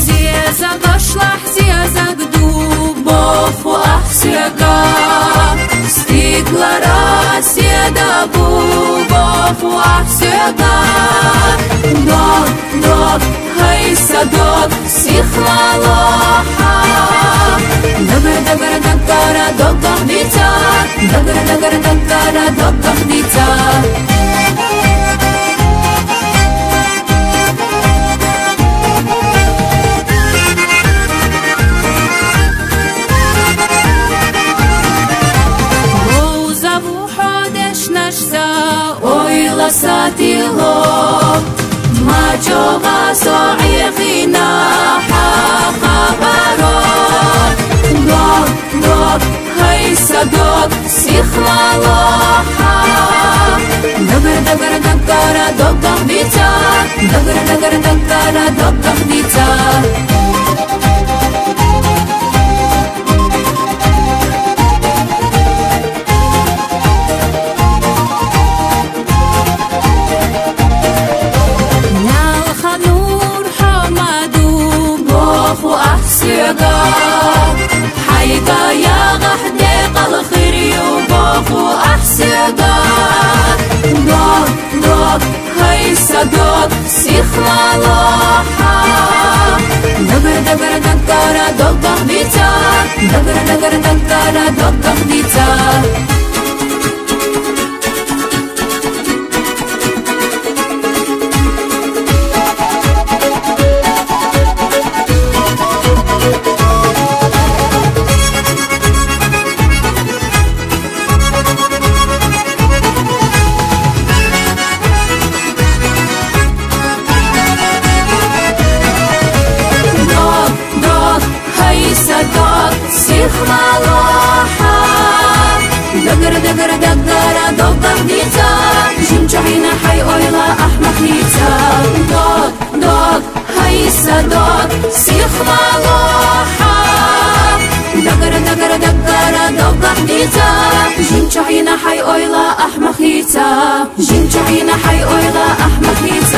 Зезак ашлах, зезак дубов уахсега, стиклара седа бубов уахсега. Док, док, хай садок, сихлалоха. Дагар, дагар, дагара, догах дитя, дагар, дагар, дагара, догах дитя. Satilo majoga so'igina haqabaro dog dog hay sadog sikhlaloha dagar dagar dagara dogah dita dagar dagar dagara dogah dita حيقا يا غحديق الخير يوباخو أحسيقا دوق دوق هاي صدوق سيخلالوحا دقر دقر دقارا دوق ديتا دقر دقر دقارا دوق ديتا دقر دقر دقارا دوق ديتا جمجعينا حي اويلا احمق ديتا دوق دوق هاي صدوق سيخ مالوحا دقر دقر دقارا دوق ديتا جمجعينا حي اويلا احمق ديتا جمجعينا حي اويلا احمق ديتا